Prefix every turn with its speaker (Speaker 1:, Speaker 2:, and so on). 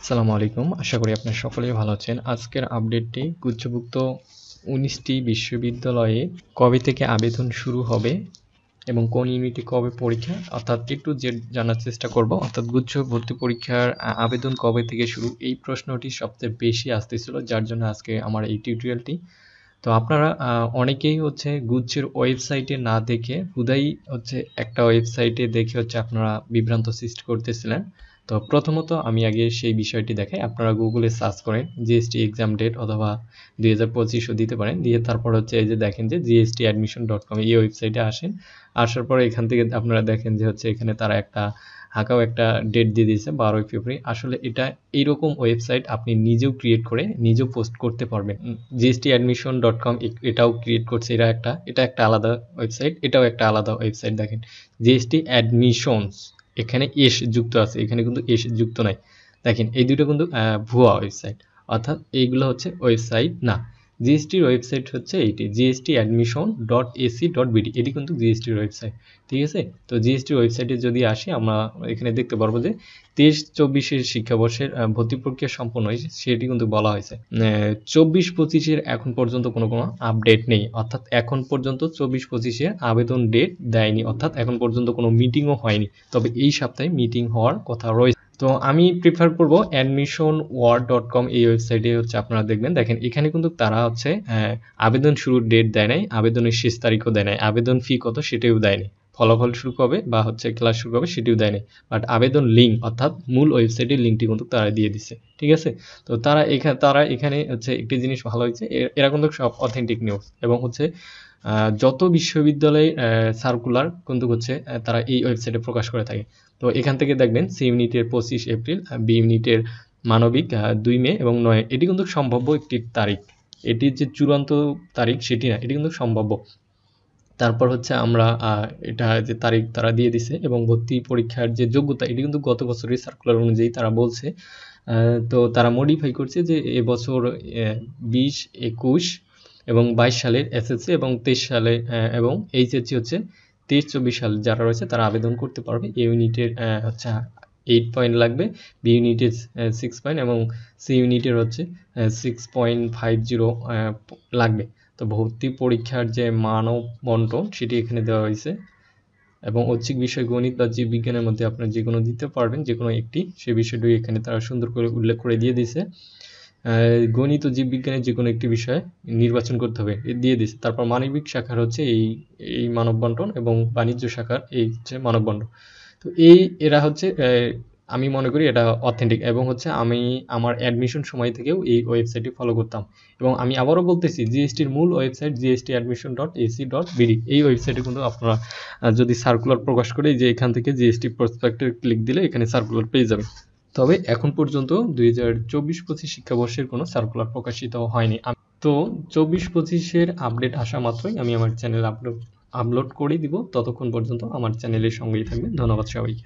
Speaker 1: আসসালামু আলাইকুম। আশা করি আপনারা সকলেই ভালো আছেন। আজকের আপডেটটি গুচ্ছভুক্ত ১৯টি বিশ্ববিদ্যালয়ে কবে থেকে আবেদন শুরু হবে এবং কোন ইউনিটে কবে পরীক্ষা অর্থাৎ A to Z জানার চেষ্টা করব। অর্থাৎ গুচ্ছ ভর্তি পরীক্ষার আবেদন কবে থেকে শুরু এই প্রশ্নটি সবচেয়ে বেশি আসতেছিল, যার জন্য আজকে আমার এই টিউটোরিয়ালটি। তো আপনারা অনেকেই গুচ্ছের ওয়েবসাইটে না দেখে হুদাই একটা ওয়েবসাইটে দেখে আপনারা বিভ্রান্ত সৃষ্টি করতেছিলেন। তো প্রথমত আমি আগে সেই বিষয়টি দেখাই। আপনারা গুগলে সার্চ করেন জিএসটি এক্সাম ডেট অথবা 2025ও দিতে পারেন, দিয়ে তারপর এই যে দেখেন যে gstadmission.com এই ওয়েবসাইটে আসেন। আসার পরে এখান থেকে আপনারা দেখেন যে এখানে তারা হাঁকাও একটা ডেট দিয়ে দিয়েছে 12ই ফেব্রুয়ারি। আসলে এটা এইরকম ওয়েবসাইট আপনি নিজেও ক্রিয়েট করে নিজেও পোস্ট করতে পারবেন। gstadmission.com এটাও ক্রিয়েট করছে, এটা একটা আলাদা ওয়েবসাইট, এটাও একটা আলাদা ওয়েবসাইট। দেখেন জিএসটি অ্যাডমিশনস, এখানে এস যুক্ত আছে, এখানে কিন্তু এস যুক্ত নাই। দেখেন এই দুটো কিন্তু ভুয়া ওয়েবসাইট, অর্থাৎ এইগুলো ওয়েবসাইট না। জিএসটির ওয়েবসাইট এইটি gstadmission.ac.bd, এটি কিন্তু জিএসটির ওয়েবসাইট, ঠিক আছে। তো জিএসটির ওয়েবসাইটে যদি আসি আমরা এখানে দেখতে পারবো যে 23-24 শিক্ষাবর্ষের ভর্তি প্রক্রিয়া সম্পন্ন হয়েছে, সেটি কিন্তু বলা হয়েছে। 24-25 এখন পর্যন্ত কোনো আপডেট নেই, অর্থাৎ এখন পর্যন্ত 24-25 আবেদন ডেট দেয়নি, অর্থাৎ এখন পর্যন্ত কোনো মিটিংও হয়নি। তবে এই সপ্তাহে মিটিং হওয়ার কথা রয়েছে। তো আমি প্রিফার করব admissionwar.com এই ওয়েবসাইটে আপনারা দেখেন এখানে কিন্তু তারা আবেদন শুরুর ডেট দেয় নাই, আবেদনের শেষ তারিখও দেয় নাই, আবেদন ফি কত সেটাও দেয়নি, ফলাফল শুরু কবে বা ক্লাস শুরু কবে সেটিও দেয়নি। বাট আবেদন লিঙ্ক অর্থাৎ মূল ওয়েবসাইটের লিঙ্কটি কিন্তু তারা দিয়ে দিচ্ছে, ঠিক আছে। তো তারা এখানে একটি জিনিস ভালো হয়েছে, এরা কিন্তু সব অথেন্টিক নিউজ এবং যত বিশ্ববিদ্যালয়ে সার্কুলার কিন্তু তারা এই ওয়েবসাইটে প্রকাশ করে থাকে। তো এখান থেকে দেখবেন সি ইউনিটের 25 এপ্রিল, বি ইউনিটের মানবিক 2 মে এবং 9, এটি কিন্তু সম্ভাব্য একটি তারিখ, এটির যে চূড়ান্ত তারিখ সেটি না, এটি কিন্তু সম্ভাব্য। তারপর আমরা এটা যে তারিখ তারা দিয়ে দিছে এবং ভর্তি পরীক্ষার যে যোগ্যতা এটি কিন্তু গত বছরের সার্কুলার অনুযায়ী তারা বলছে। তো তারা মডিফাই করছে যে এবছর 20, 21 এবং 22 সালের এসএসসি এবং 23 সালে এবং এইচএসসি 23-24 সাল যারা রয়েছে তারা আবেদন করতে পারবে। এ ইউনিটের 8 পয়েন্ট লাগবে, বি ইউনিটের 6 পয়েন্ট এবং সি ইউনিটের 6.50 লাগবে। তো ভর্তি পরীক্ষার যে মানব বন্টন সেটি এখানে দেওয়া হয়েছে এবং ঐচ্ছিক বিষয় গণিত বা জীববিজ্ঞানের মধ্যে আপনারা যে কোনো দিতে পারবেন, যে কোনো একটি, সেই বিষয়টি এখানে তারা সুন্দর করে উল্লেখ করে দিয়ে দিয়েছে। গণিত ও জীববিজ্ঞানের যে কোনো একটি বিষয় নির্বাচন করতে হবে দিয়ে দিয়েছে। তারপর মানবিক শাখার এই মানব বন্টন এবং বাণিজ্য শাখার এই মানব বন্টন। তো এরা আমি মনে করি এটা অথেন্টিক এবং আমি আমার অ্যাডমিশন সময় থেকেও এই ওয়েবসাইটটি ফলো করতাম। এবং আমি আবারও বলতেছি জিএসটির মূল ওয়েবসাইট gstadmission.ac.bd, এই ওয়েবসাইটে কিন্তু আপনারা যদি সার্কুলার প্রকাশ করে যে এখান থেকে জিএসটি প্রসপেক্টে ক্লিক দিলে এখানে সার্কুলার পেয়ে যাবেন। তবে এখন পর্যন্ত 2024-25 শিক্ষাবর্ষের কোনো সার্কুলার প্রকাশিত হয়নি। তো 24-25 আপডেট আসা মাত্রই আমি আমার চ্যানেলে আপলোড করে দিব। ততক্ষণ পর্যন্ত আমার চ্যানেলের সঙ্গেই থাকবেন। ধন্যবাদ সবাইকে।